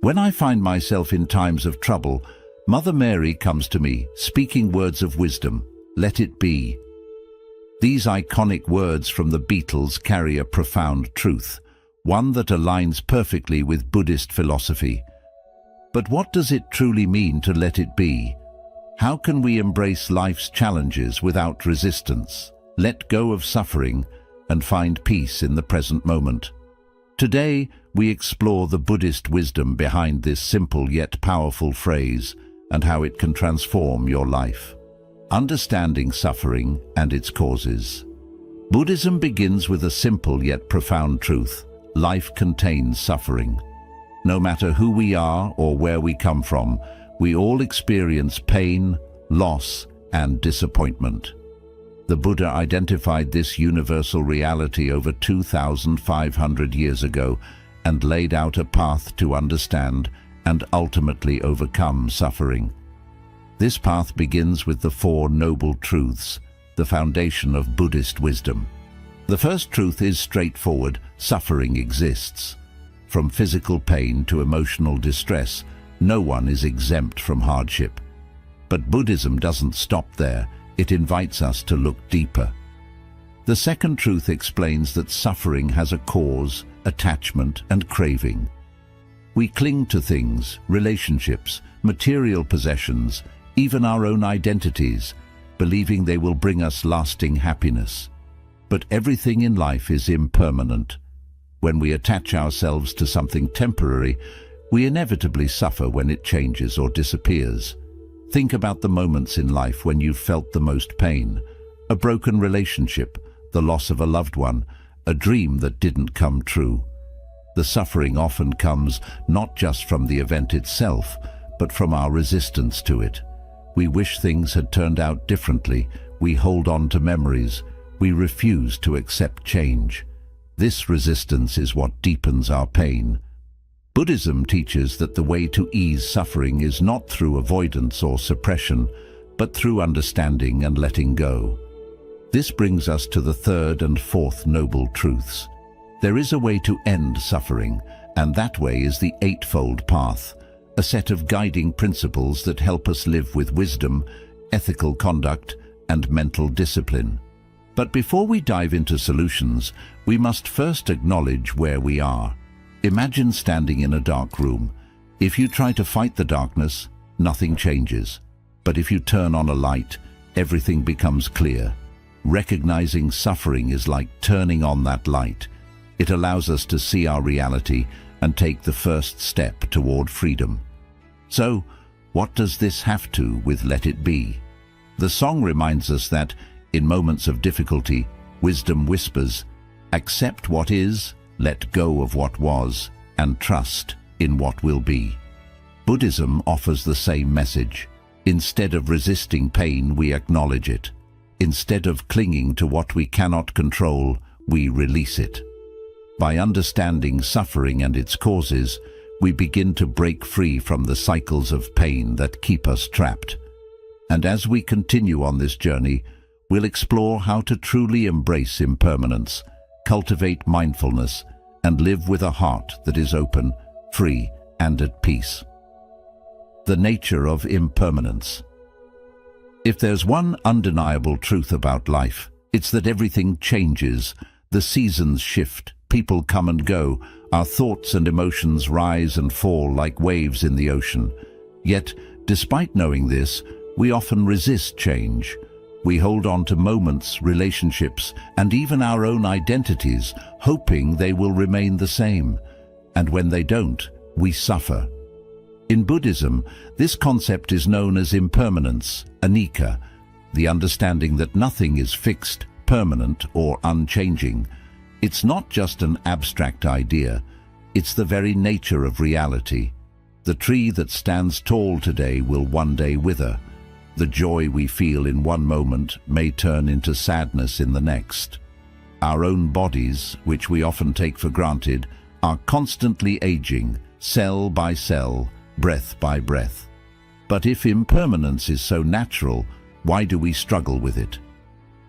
When I find myself in times of trouble, Mother Mary comes to me, speaking words of wisdom. Let it be. These iconic words from the Beatles carry a profound truth, one that aligns perfectly with Buddhist philosophy. But what does it truly mean to let it be? How can we embrace life's challenges without resistance, let go of suffering, and find peace in the present moment? Today, we explore the Buddhist wisdom behind this simple yet powerful phrase and how it can transform your life. Understanding suffering and its causes. Buddhism begins with a simple yet profound truth. Life contains suffering. No matter who we are or where we come from, we all experience pain, loss, and disappointment. The Buddha identified this universal reality over 2,500 years ago and laid out a path to understand and ultimately overcome suffering. This path begins with the Four Noble Truths, the foundation of Buddhist wisdom. The first truth is straightforward: suffering exists. From physical pain to emotional distress, no one is exempt from hardship. But Buddhism doesn't stop there. It invites us to look deeper. The second truth explains that suffering has a cause, attachment, and craving. We cling to things, relationships, material possessions, even our own identities, believing they will bring us lasting happiness. But everything in life is impermanent. When we attach ourselves to something temporary, we inevitably suffer when it changes or disappears. Think about the moments in life when you've felt the most pain: a broken relationship, the loss of a loved one, a dream that didn't come true. The suffering often comes not just from the event itself, but from our resistance to it. We wish things had turned out differently. We hold on to memories. We refuse to accept change. This resistance is what deepens our pain. Buddhism teaches that the way to ease suffering is not through avoidance or suppression, but through understanding and letting go. This brings us to the third and fourth noble truths. There is a way to end suffering, and that way is the Eightfold Path, a set of guiding principles that help us live with wisdom, ethical conduct, and mental discipline. But before we dive into solutions, we must first acknowledge where we are. Imagine standing in a dark room. If you try to fight the darkness, nothing changes. But if you turn on a light, everything becomes clear. Recognizing suffering is like turning on that light. It allows us to see our reality and take the first step toward freedom. So, what does this have to with Let It Be? The song reminds us that, in moments of difficulty, wisdom whispers, accept what is, let go of what was, and trust in what will be. Buddhism offers the same message. Instead of resisting pain, we acknowledge it. Instead of clinging to what we cannot control, we release it. By understanding suffering and its causes, we begin to break free from the cycles of pain that keep us trapped. And as we continue on this journey, we'll explore how to truly embrace impermanence, cultivate mindfulness, and live with a heart that is open, free, and at peace. The nature of impermanence. If there's one undeniable truth about life, it's that everything changes. The seasons shift, people come and go, our thoughts and emotions rise and fall like waves in the ocean. Yet, despite knowing this, we often resist change. We hold on to moments, relationships, and even our own identities, hoping they will remain the same. And when they don't, we suffer. In Buddhism, this concept is known as impermanence, anicca, the understanding that nothing is fixed, permanent, or unchanging. It's not just an abstract idea, it's the very nature of reality. The tree that stands tall today will one day wither. The joy we feel in one moment may turn into sadness in the next. Our own bodies, which we often take for granted, are constantly aging, cell by cell, breath by breath. But if impermanence is so natural, why do we struggle with it?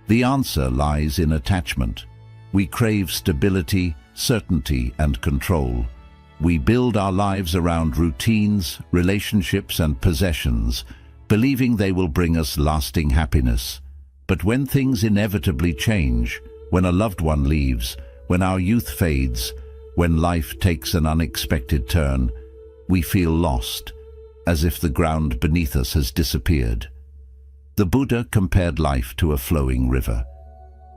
The answer lies in attachment. We crave stability, certainty, and control. We build our lives around routines, relationships and possessions, believing they will bring us lasting happiness. But when things inevitably change, when a loved one leaves, when our youth fades, when life takes an unexpected turn, we feel lost, as if the ground beneath us has disappeared. The Buddha compared life to a flowing river.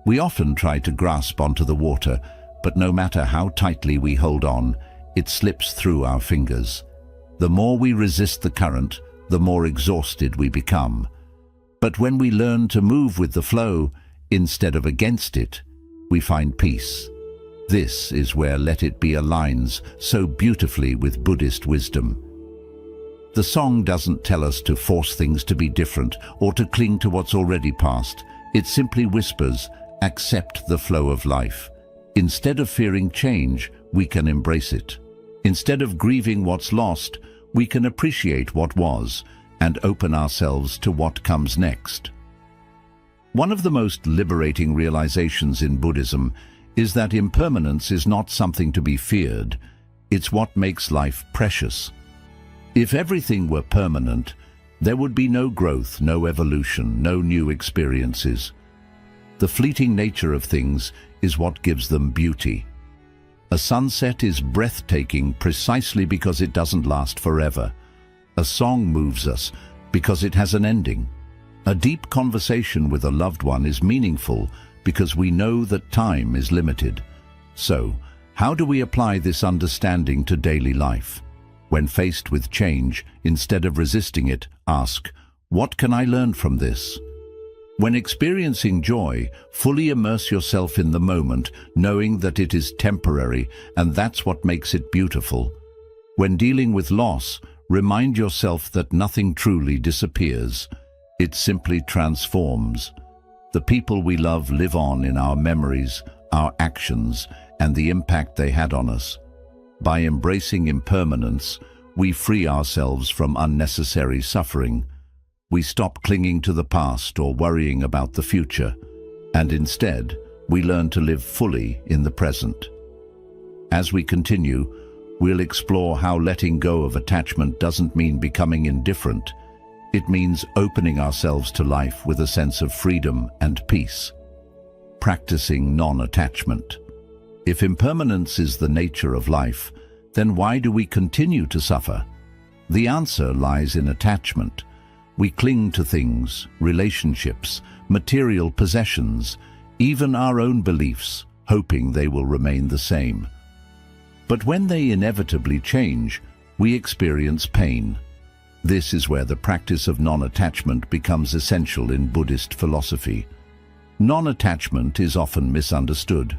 We often try to grasp onto the water, but no matter how tightly we hold on, it slips through our fingers. The more we resist the current, the more exhausted we become. But when we learn to move with the flow, instead of against it, we find peace. This is where Let It Be aligns so beautifully with Buddhist wisdom. The song doesn't tell us to force things to be different or to cling to what's already past. It simply whispers, accept the flow of life. Instead of fearing change, we can embrace it. Instead of grieving what's lost, we can appreciate what was and open ourselves to what comes next. One of the most liberating realizations in Buddhism is that impermanence is not something to be feared. It's what makes life precious. If everything were permanent, there would be no growth, no evolution, no new experiences. The fleeting nature of things is what gives them beauty. A sunset is breathtaking precisely because it doesn't last forever. A song moves us because it has an ending. A deep conversation with a loved one is meaningful because we know that time is limited. So, how do we apply this understanding to daily life? When faced with change, instead of resisting it, ask, what can I learn from this? When experiencing joy, fully immerse yourself in the moment, knowing that it is temporary, and that's what makes it beautiful. When dealing with loss, remind yourself that nothing truly disappears. It simply transforms. The people we love live on in our memories, our actions, and the impact they had on us. By embracing impermanence, we free ourselves from unnecessary suffering. We stop clinging to the past or worrying about the future, and instead, we learn to live fully in the present. As we continue, we'll explore how letting go of attachment doesn't mean becoming indifferent. It means opening ourselves to life with a sense of freedom and peace. Practicing non-attachment. If impermanence is the nature of life, then why do we continue to suffer? The answer lies in attachment. We cling to things, relationships, material possessions, even our own beliefs, hoping they will remain the same. But when they inevitably change, we experience pain. This is where the practice of non-attachment becomes essential in Buddhist philosophy. Non-attachment is often misunderstood.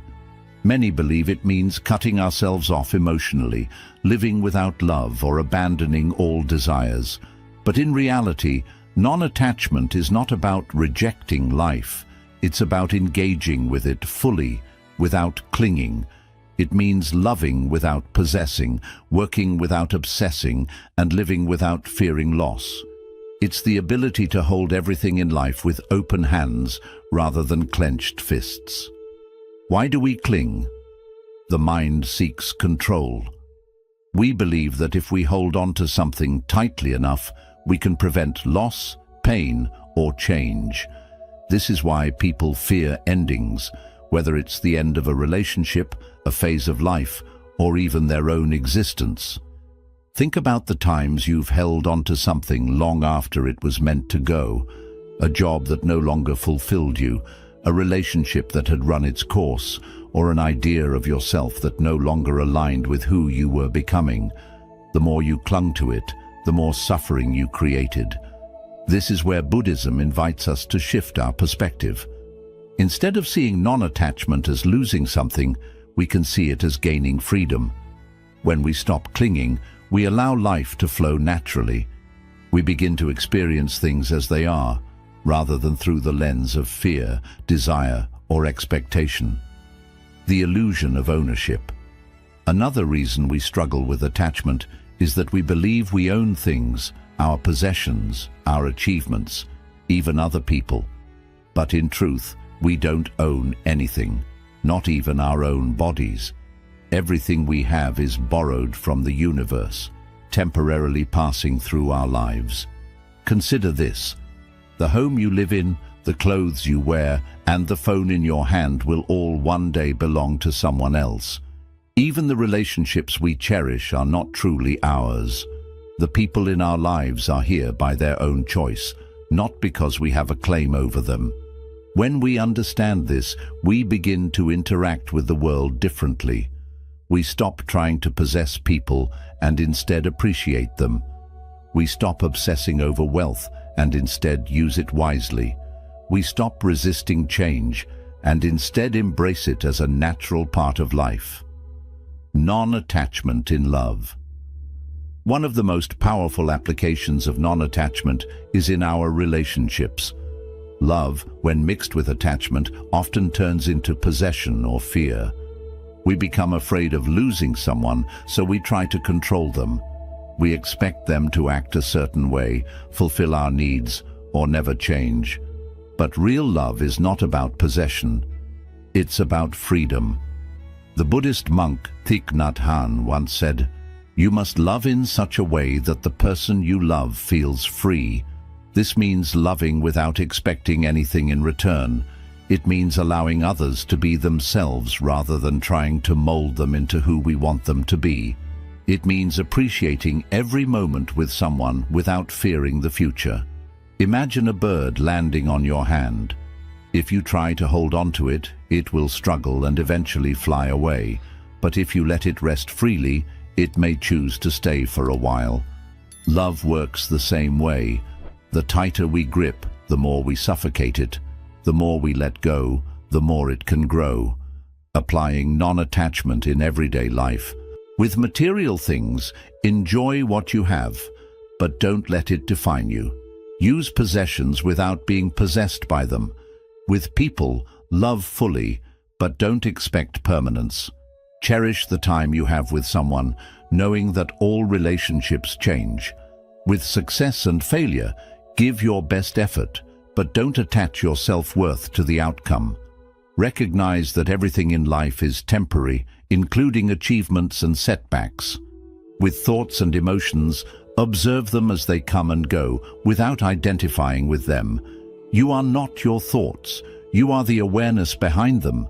Many believe it means cutting ourselves off emotionally, living without love or abandoning all desires. But in reality, non-attachment is not about rejecting life. It's about engaging with it fully, without clinging. It means loving without possessing, working without obsessing, and living without fearing loss. It's the ability to hold everything in life with open hands rather than clenched fists. Why do we cling? The mind seeks control. We believe that if we hold on to something tightly enough, we can prevent loss, pain, or change. This is why people fear endings, whether it's the end of a relationship, a phase of life, or even their own existence. Think about the times you've held on to something long after it was meant to go. A job that no longer fulfilled you, a relationship that had run its course, or an idea of yourself that no longer aligned with who you were becoming. The more you clung to it, the more suffering you created. This is where Buddhism invites us to shift our perspective. Instead of seeing non-attachment as losing something, we can see it as gaining freedom. When we stop clinging, we allow life to flow naturally. We begin to experience things as they are, rather than through the lens of fear, desire, or expectation. The illusion of ownership. Another reason we struggle with attachment is that we believe we own things, our possessions, our achievements, even other people. But in truth, we don't own anything, not even our own bodies. everything we have is borrowed from the universe, temporarily passing through our lives. Consider this: the home you live in, the clothes you wear, and the phone in your hand will all one day belong to someone else. Even the relationships we cherish are not truly ours. The people in our lives are here by their own choice, not because we have a claim over them. When we understand this, we begin to interact with the world differently. We stop trying to possess people and instead appreciate them. We stop obsessing over wealth and instead use it wisely. We stop resisting change and instead embrace it as a natural part of life. Non-attachment in love. One of the most powerful applications of non-attachment is in our relationships. Love, when mixed with attachment, often turns into possession or fear. We become afraid of losing someone, so we try to control them. We expect them to act a certain way, fulfill our needs, or never change. But real love is not about possession. It's about freedom. The Buddhist monk Thich Nhat Hanh once said, "You must love in such a way that the person you love feels free." This means loving without expecting anything in return. It means allowing others to be themselves rather than trying to mold them into who we want them to be. It means appreciating every moment with someone without fearing the future. Imagine a bird landing on your hand. If you try to hold on to it, it will struggle and eventually fly away. But if you let it rest freely, it may choose to stay for a while. Love works the same way. The tighter we grip, the more we suffocate it. The more we let go, the more it can grow. Applying non-attachment in everyday life. With material things, enjoy what you have, but don't let it define you. Use possessions without being possessed by them. With people, love fully, but don't expect permanence. Cherish the time you have with someone, knowing that all relationships change. With success and failure, give your best effort, but don't attach your self-worth to the outcome. Recognize that everything in life is temporary, including achievements and setbacks. With thoughts and emotions, observe them as they come and go, without identifying with them. You are not your thoughts. You are the awareness behind them.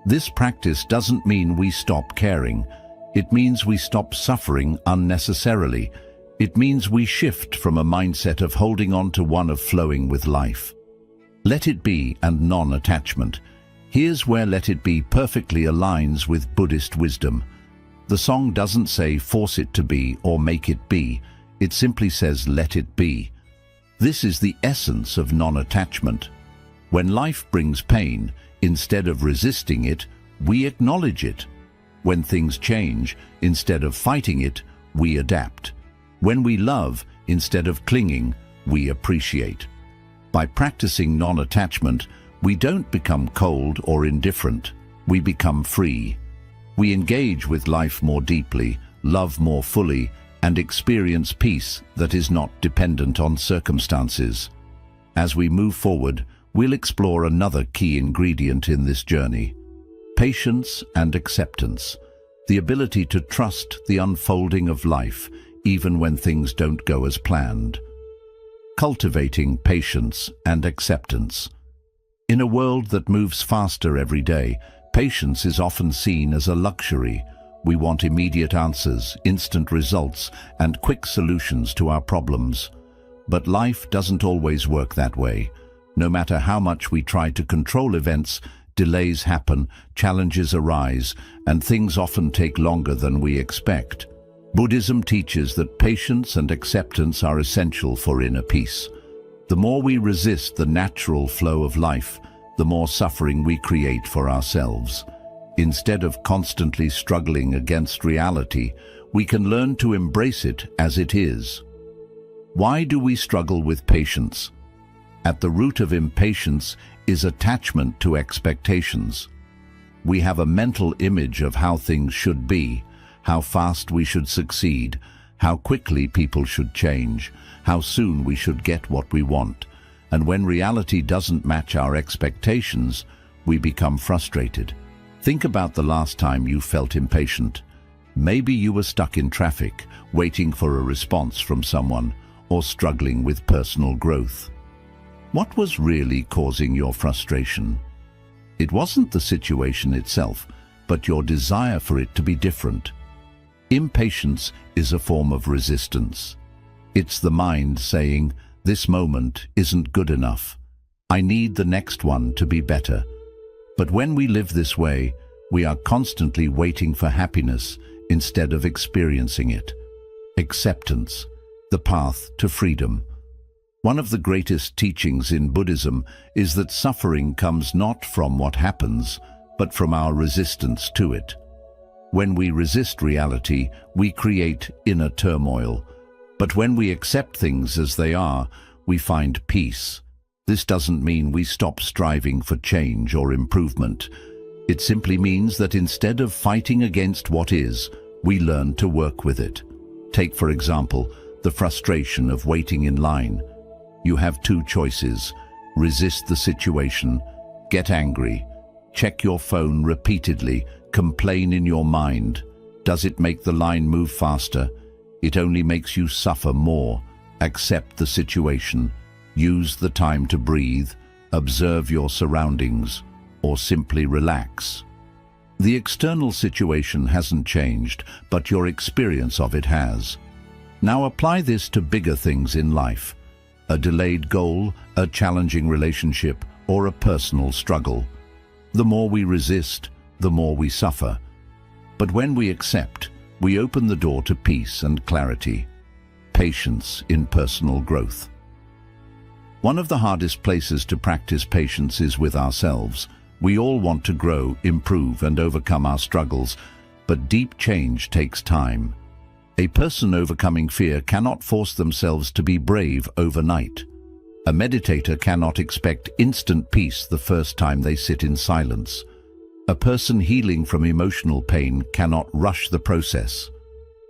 This practice doesn't mean we stop caring. It means we stop suffering unnecessarily. It means we shift from a mindset of holding on to one of flowing with life. Let it be and non-attachment. Here's where let it be perfectly aligns with Buddhist wisdom. The song doesn't say force it to be or make it be. It simply says let it be. This is the essence of non-attachment. When life brings pain, instead of resisting it, we acknowledge it. When things change, instead of fighting it, we adapt. When we love, instead of clinging, we appreciate. By practicing non-attachment, we don't become cold or indifferent. We become free. We engage with life more deeply, love more fully, and experience peace that is not dependent on circumstances. As we move forward, we'll explore another key ingredient in this journey: patience and acceptance. The ability to trust the unfolding of life, even when things don't go as planned. Cultivating patience and acceptance. In a world that moves faster every day, patience is often seen as a luxury. We want immediate answers, instant results, and quick solutions to our problems. But life doesn't always work that way. No matter how much we try to control events, delays happen, challenges arise, and things often take longer than we expect. Buddhism teaches that patience and acceptance are essential for inner peace. The more we resist the natural flow of life, the more suffering we create for ourselves. Instead of constantly struggling against reality, we can learn to embrace it as it is. Why do we struggle with patience? At the root of impatience is attachment to expectations. We have a mental image of how things should be, how fast we should succeed, how quickly people should change, how soon we should get what we want. And when reality doesn't match our expectations, we become frustrated. Think about the last time you felt impatient. Maybe you were stuck in traffic, waiting for a response from someone, or struggling with personal growth. What was really causing your frustration? It wasn't the situation itself, but your desire for it to be different. Impatience is a form of resistance. It's the mind saying, "This moment isn't good enough. I need the next one to be better." But when we live this way, we are constantly waiting for happiness instead of experiencing it. Acceptance, the path to freedom. One of the greatest teachings in Buddhism is that suffering comes not from what happens, but from our resistance to it. When we resist reality, we create inner turmoil. But when we accept things as they are, we find peace. This doesn't mean we stop striving for change or improvement. It simply means that instead of fighting against what is, we learn to work with it. Take, for example, the frustration of waiting in line. You have two choices: resist the situation, get angry, check your phone repeatedly, complain in your mind. Does it make the line move faster? It only makes you suffer more. Accept the situation. Use the time to breathe, observe your surroundings, or simply relax. The external situation hasn't changed, but your experience of it has. Now apply this to bigger things in life: a delayed goal, a challenging relationship, or a personal struggle. The more we resist, the more we suffer. But when we accept, we open the door to peace and clarity. Patience in personal growth. One of the hardest places to practice patience is with ourselves. We all want to grow, improve, and overcome our struggles, but deep change takes time. A person overcoming fear cannot force themselves to be brave overnight. A meditator cannot expect instant peace the first time they sit in silence. A person healing from emotional pain cannot rush the process.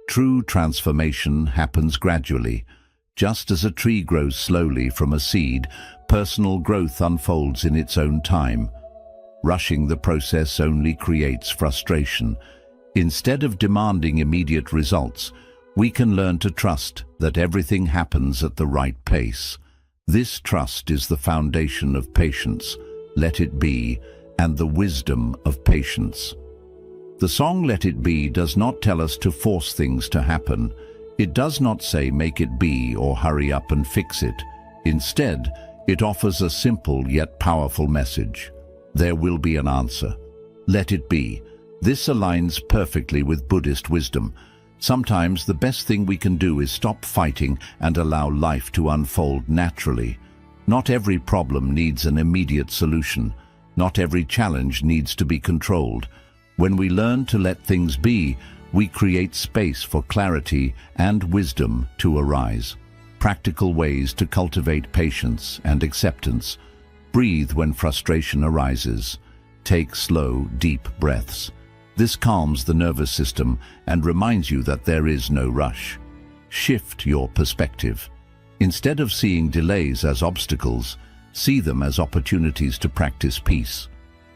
True transformation happens gradually. Just as a tree grows slowly from a seed, personal growth unfolds in its own time. Rushing the process only creates frustration. Instead of demanding immediate results, we can learn to trust that everything happens at the right pace. This trust is the foundation of patience, "Let it be," and the wisdom of patience. The song "Let It Be" does not tell us to force things to happen. It does not say "make it be" or "hurry up and fix it." Instead, it offers a simple yet powerful message: there will be an answer. Let it be. This aligns perfectly with Buddhist wisdom. Sometimes the best thing we can do is stop fighting and allow life to unfold naturally. Not every problem needs an immediate solution. Not every challenge needs to be controlled. When we learn to let things be, we create space for clarity and wisdom to arise. Practical ways to cultivate patience and acceptance. Breathe when frustration arises. Take slow, deep breaths. This calms the nervous system and reminds you that there is no rush. Shift your perspective. Instead of seeing delays as obstacles, see them as opportunities to practice peace.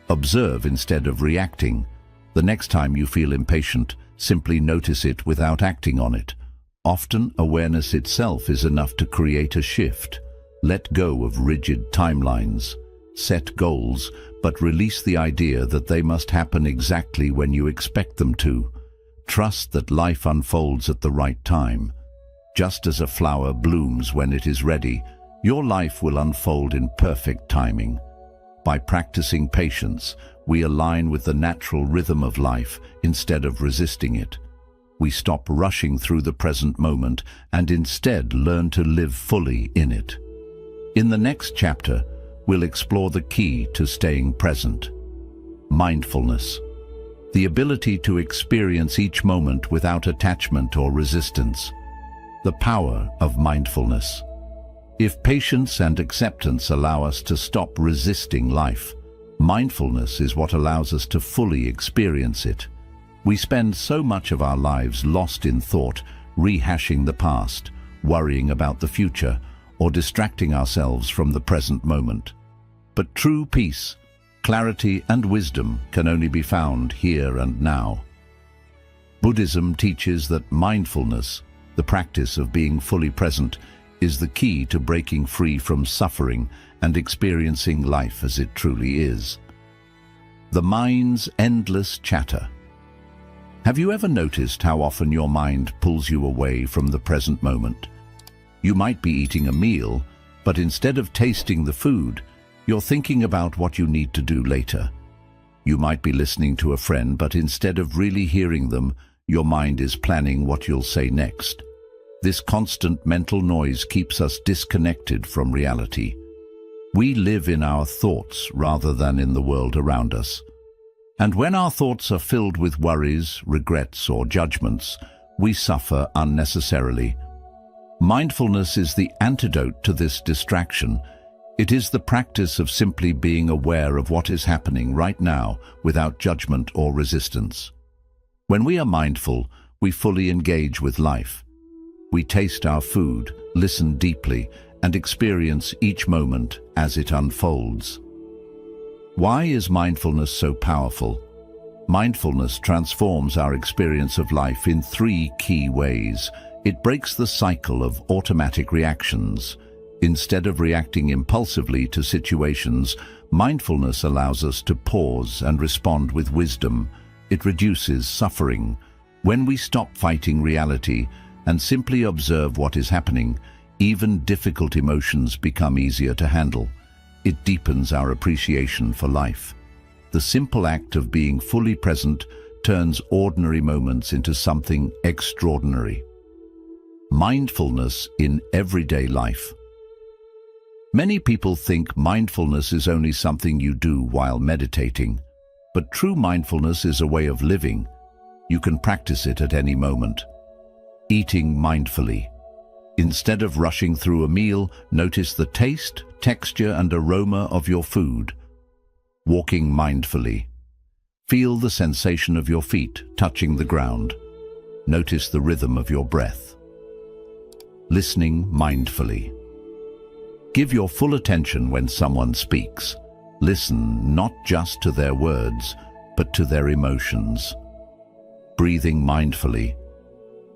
Observe instead of reacting. The next time you feel impatient, simply notice it without acting on it. Often, awareness itself is enough to create a shift. Let go of rigid timelines. Set goals, but release the idea that they must happen exactly when you expect them to. Trust that life unfolds at the right time. Just as a flower blooms when it is ready, your life will unfold in perfect timing. By practicing patience, we align with the natural rhythm of life instead of resisting it. We stop rushing through the present moment and instead learn to live fully in it. In the next chapter, we'll explore the key to staying present. Mindfulness. The ability to experience each moment without attachment or resistance. The power of mindfulness. If patience and acceptance allow us to stop resisting life, mindfulness is what allows us to fully experience it. We spend so much of our lives lost in thought, rehashing the past, worrying about the future, or distracting ourselves from the present moment. But true peace clarity and wisdom can only be found here and now. Buddhism teaches that mindfulness, the practice of being fully present, is the key to breaking free from suffering and experiencing life as it truly is. The mind's endless chatter. Have you ever noticed how often your mind pulls you away from the present moment? You might be eating a meal, but instead of tasting the food, you're thinking about what you need to do later. You might be listening to a friend, but instead of really hearing them, your mind is planning what you'll say next. This constant mental noise keeps us disconnected from reality. We live in our thoughts rather than in the world around us. And when our thoughts are filled with worries, regrets, or judgments, we suffer unnecessarily. Mindfulness is the antidote to this distraction. It is the practice of simply being aware of what is happening right now without judgment or resistance. When we are mindful, we fully engage with life. We taste our food, listen deeply, and experience each moment as it unfolds. Why is mindfulness so powerful? Mindfulness transforms our experience of life in 3 key ways. It breaks the cycle of automatic reactions. Instead of reacting impulsively to situations, mindfulness allows us to pause and respond with wisdom. It reduces suffering. When we stop fighting reality and simply observe what is happening, even difficult emotions become easier to handle. It deepens our appreciation for life. The simple act of being fully present turns ordinary moments into something extraordinary. Mindfulness in everyday life. Many people think mindfulness is only something you do while meditating, but true mindfulness is a way of living. You can practice it at any moment. Eating mindfully. Instead of rushing through a meal, notice the taste, texture, and aroma of your food. Walking mindfully. Feel the sensation of your feet touching the ground. Notice the rhythm of your breath. Listening mindfully. Give your full attention when someone speaks. Listen not just to their words, but to their emotions. Breathing mindfully.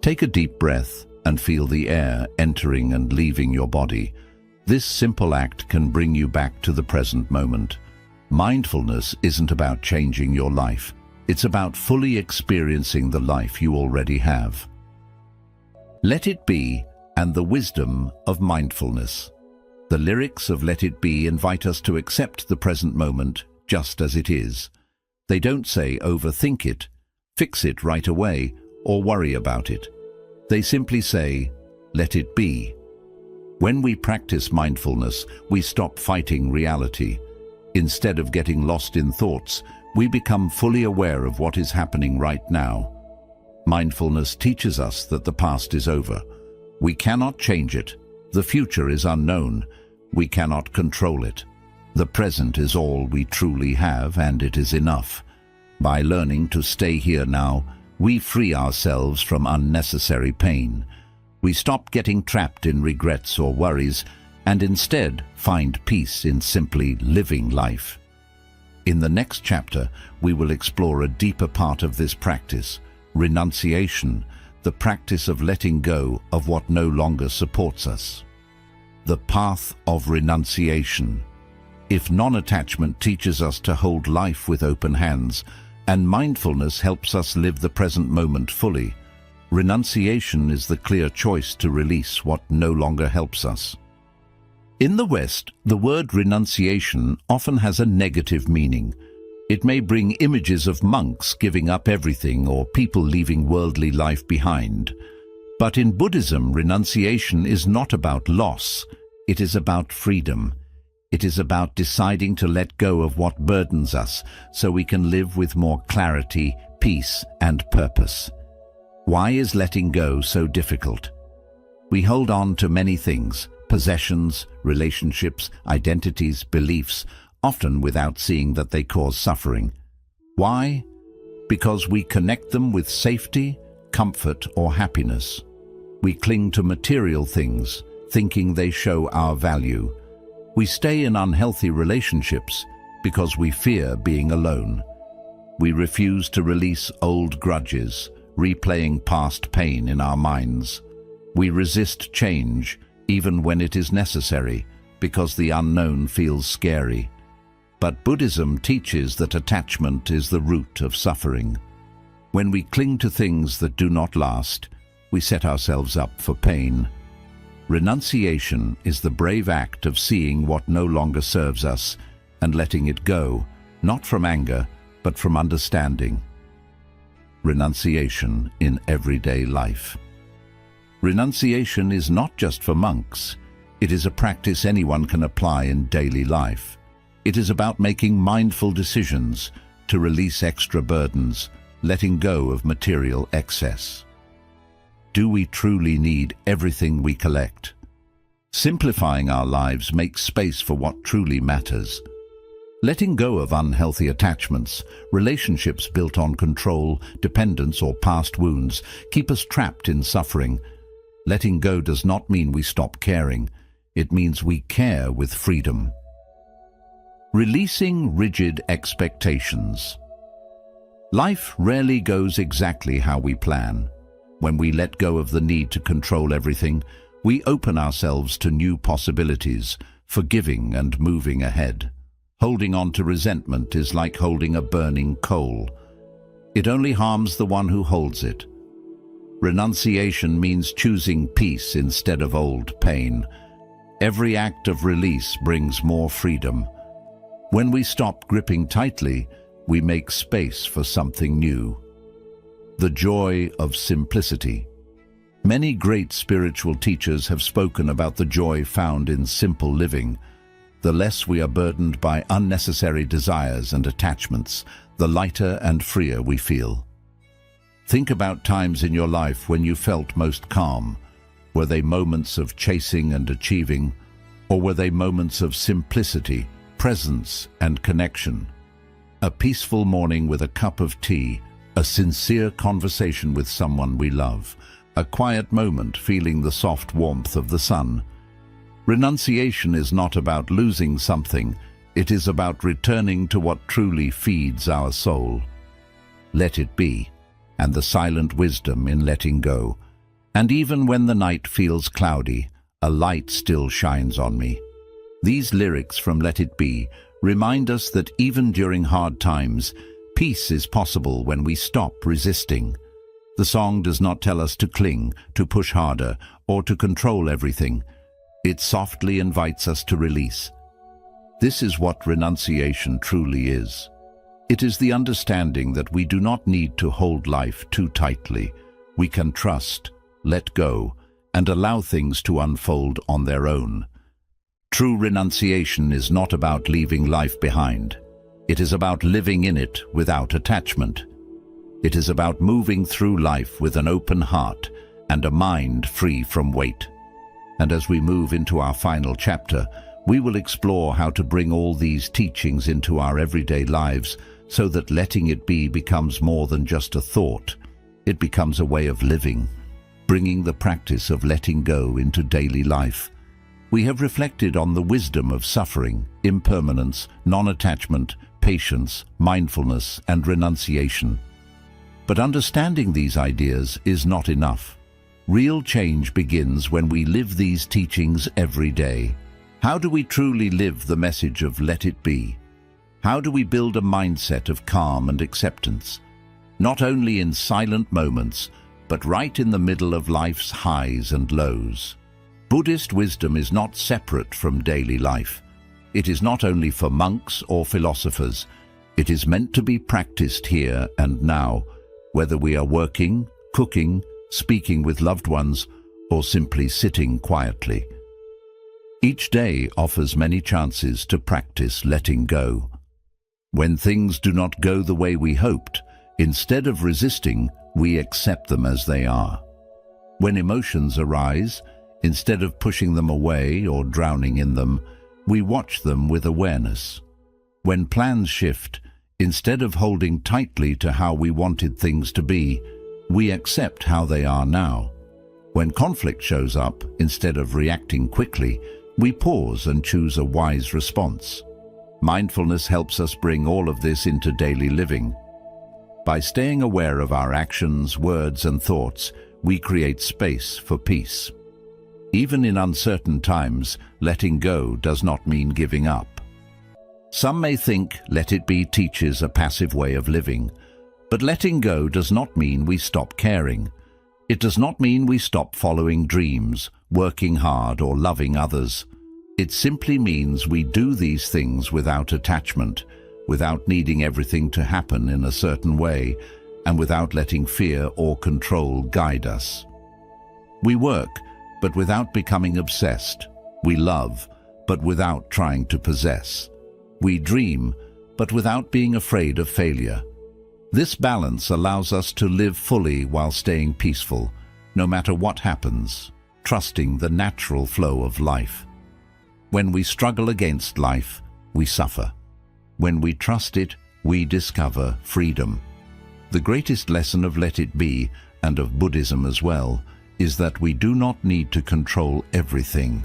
Take a deep breath and feel the air entering and leaving your body. This simple act can bring you back to the present moment. Mindfulness isn't about changing your life. It's about fully experiencing the life you already have. Let It Be and the wisdom of mindfulness. The lyrics of Let It Be invite us to accept the present moment just as it is. They don't say overthink it, fix it right away, or worry about it. They simply say, let it be. When we practice mindfulness, we stop fighting reality. Instead of getting lost in thoughts, we become fully aware of what is happening right now. Mindfulness teaches us that the past is over. We cannot change it. The future is unknown. We cannot control it. The present is all we truly have, and it is enough. By learning to stay here now, we free ourselves from unnecessary pain. We stop getting trapped in regrets or worries, and instead find peace in simply living life. In the next chapter, we will explore a deeper part of this practice, renunciation, the practice of letting go of what no longer supports us. The path of renunciation. If non-attachment teaches us to hold life with open hands, and mindfulness helps us live the present moment fully, renunciation is the clear choice to release what no longer helps us. In the West, the word renunciation often has a negative meaning. It may bring images of monks giving up everything or people leaving worldly life behind. But in Buddhism, renunciation is not about loss. It is about freedom. It is about deciding to let go of what burdens us so we can live with more clarity, peace, and purpose. Why is letting go so difficult? We hold on to many things, possessions, relationships, identities, beliefs, often without seeing that they cause suffering. Why? Because we connect them with safety, comfort, or happiness. We cling to material things, thinking they show our value. We stay in unhealthy relationships, because we fear being alone. We refuse to release old grudges, replaying past pain in our minds. We resist change, even when it is necessary, because the unknown feels scary. But Buddhism teaches that attachment is the root of suffering. When we cling to things that do not last, we set ourselves up for pain. Renunciation is the brave act of seeing what no longer serves us and letting it go, not from anger, but from understanding. Renunciation in everyday life. Renunciation is not just for monks. It is a practice anyone can apply in daily life. It is about making mindful decisions to release extra burdens, letting go of material excess. Do we truly need everything we collect? Simplifying our lives makes space for what truly matters. Letting go of unhealthy attachments, relationships built on control, dependence, or past wounds keep us trapped in suffering. Letting go does not mean we stop caring. It means we care with freedom. Releasing rigid expectations. Life rarely goes exactly how we plan. When we let go of the need to control everything, we open ourselves to new possibilities, forgiving and moving ahead. Holding on to resentment is like holding a burning coal. It only harms the one who holds it. Renunciation means choosing peace instead of old pain. Every act of release brings more freedom. When we stop gripping tightly, we make space for something new. The joy of simplicity. Many great spiritual teachers have spoken about the joy found in simple living. The less we are burdened by unnecessary desires and attachments, the lighter and freer we feel. Think about times in your life when you felt most calm. Were they moments of chasing and achieving, or were they moments of simplicity, presence, and connection? A peaceful morning with a cup of tea, a sincere conversation with someone we love, a quiet moment feeling the soft warmth of the sun. Renunciation is not about losing something, it is about returning to what truly feeds our soul. Let it be, and the silent wisdom in letting go. And even when the night feels cloudy, a light still shines on me. These lyrics from Let It Be remind us that even during hard times, peace is possible when we stop resisting. The song does not tell us to cling, to push harder, or to control everything. It softly invites us to release. This is what renunciation truly is. It is the understanding that we do not need to hold life too tightly. We can trust, let go, and allow things to unfold on their own. True renunciation is not about leaving life behind. It is about living in it without attachment. It is about moving through life with an open heart and a mind free from weight. And as we move into our final chapter, we will explore how to bring all these teachings into our everyday lives so that letting it be becomes more than just a thought. It becomes a way of living, bringing the practice of letting go into daily life. We have reflected on the wisdom of suffering, impermanence, non-attachment, patience, mindfulness, and renunciation. But understanding these ideas is not enough. Real change begins when we live these teachings every day. How do we truly live the message of Let It Be? How do we build a mindset of calm and acceptance? Not only in silent moments, but right in the middle of life's highs and lows. Buddhist wisdom is not separate from daily life. It is not only for monks or philosophers. It is meant to be practiced here and now, whether we are working, cooking, speaking with loved ones, or simply sitting quietly. Each day offers many chances to practice letting go. When things do not go the way we hoped, instead of resisting, we accept them as they are. When emotions arise, instead of pushing them away or drowning in them, we watch them with awareness. When plans shift, instead of holding tightly to how we wanted things to be, we accept how they are now. When conflict shows up, instead of reacting quickly, we pause and choose a wise response. Mindfulness helps us bring all of this into daily living. By staying aware of our actions, words, and thoughts, we create space for peace. Even in uncertain times, letting go does not mean giving up. Some may think let it be teaches a passive way of living, but letting go does not mean we stop caring. It does not mean we stop following dreams, working hard, or loving others. It simply means we do these things without attachment, without needing everything to happen in a certain way, and without letting fear or control guide us. We work, but without becoming obsessed. We love, but without trying to possess. We dream, but without being afraid of failure. This balance allows us to live fully while staying peaceful, no matter what happens, trusting the natural flow of life. When we struggle against life, we suffer. When we trust it, we discover freedom. The greatest lesson of Let It Be, and of Buddhism as well, is that we do not need to control everything.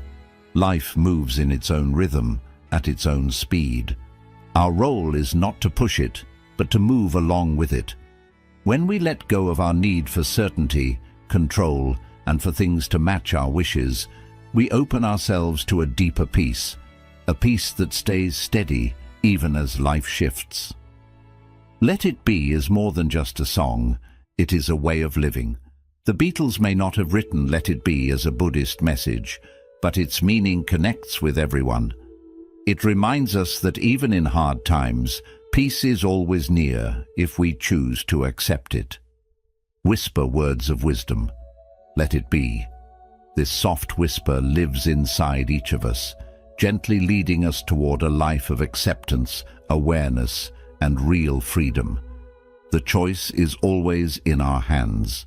Life moves in its own rhythm, at its own speed. Our role is not to push it, but to move along with it. When we let go of our need for certainty, control, and for things to match our wishes, we open ourselves to a deeper peace, a peace that stays steady even as life shifts. Let It Be is more than just a song, it is a way of living. The Beatles may not have written Let It Be as a Buddhist message, but its meaning connects with everyone. It reminds us that even in hard times, peace is always near if we choose to accept it. Whisper words of wisdom. Let it be. This soft whisper lives inside each of us, gently leading us toward a life of acceptance, awareness, and real freedom. The choice is always in our hands.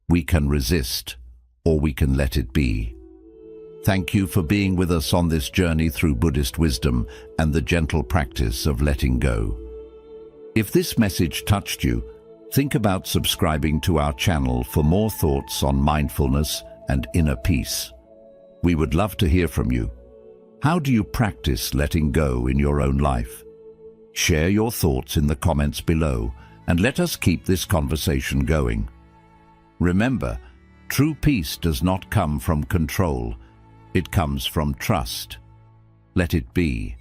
We can resist, or we can let it be. Thank you for being with us on this journey through Buddhist wisdom and the gentle practice of letting go. If this message touched you, think about subscribing to our channel for more thoughts on mindfulness and inner peace. We would love to hear from you. How do you practice letting go in your own life? Share your thoughts in the comments below and let us keep this conversation going. Remember, true peace does not come from control. It comes from trust. Let it be.